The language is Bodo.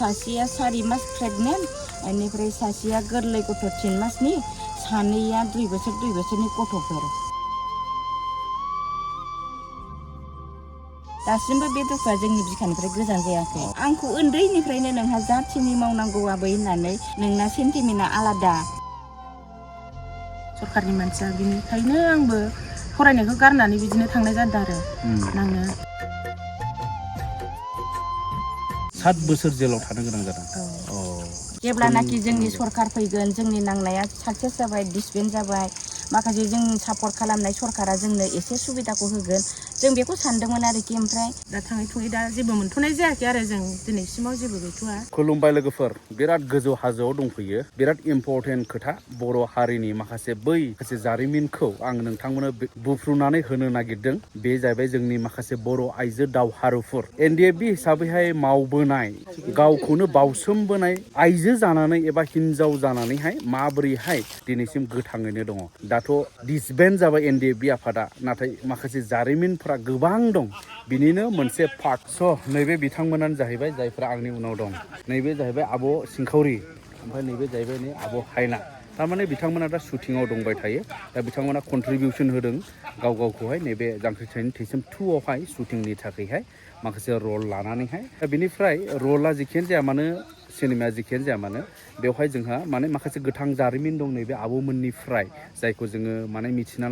सासेया 4 मास प्रेगनेन्ट बेनिफ्राय सासेया गोरलै गथ' 3 मासनि सानैया 2 बोसोरनि गथ'फोर दासिमबो बे दुखुआ जोंनि बिखानिफ्राय गोजान जायाखै आंखौ उन्दैनिफ्रायनो नोंहा जाथिनि मावनांगौ आबै होननानै नोंना सेन्टिमेन्टआ आलादा सरकारनि मानसिया बिनिखायनो आंबो फरायनायखौ गारनानै बिदिनो थांनाय जादों आरो नांनो 7 बोसोर जेलाव थानो गोनां जादों जेब्लानाखि जोंनि सरकार फैगोन जोंनि नांनाया साक्सेस जाबाय डिसबेन्ड जाबाय माखासे जों सापर्ट खालामनाय सरकारा जोंनो एसे सुबिदाखौ होगोन जों बेखौ सानदोंमोन आरोखि ओमफ्राय दा थाङै थुङै दा जेबो मोनथ'नाय जायाखै आरो जों दिनैसिमाव जेबो गैथ'आ खुलुमबाय लोगोफोर बिराद गोजौ हाजोआव दंफैयो बिराद इम्परटेन्ट खोथा बर' हारिनि माखासे जारिमिनखौ आं नोंथांमोननो बुफ्रुनानै होनो नागिरदों बे जाहैबाय जोंनि माखासे बर' आइजो दावहारुफोर NDFB हिसाबैहाय मावबोनाय गावखौनो बावसोमबोनाय आइजो जानानै एबा हिनजाव जानानैहाय माबोरैहाय दिनैसिम गोथाङैनो दङ दाथ' डिसबेन्ड जाबाय NDFB आफादा नाथाय माखासे जारिमिनफोरा गोबां दं बिनिनो मोनसे पार्ट स' नैबे बिथांमोनानो जाहैबाय जायफ्रा आंनि उनाव दं नैबे जाहैबाय आब' सिंखावरि ओमफ्राय नैबे जाहैबाय नै आब' हायना थारमाने बिथांमोना दा शुटिंआव दंबाय थायो दा बिथांमोना कन्ट्रिबिउसन होदों गावखौहाय नैबे जांख्रिथायनि थैसोम 2आवहाय शुटिंनि थाखायहाय माखासे रल लानानैहाय दा बिनिफ्राय रला जिखियानो जाया मानो सिनेमाया जिखियानो जाया मानो बेवहाय जोंहा माने माखासे गोथां जारिमिन दं नैबे आब'मोननिफ्राय जायखौ जोङो माने मिथिनानै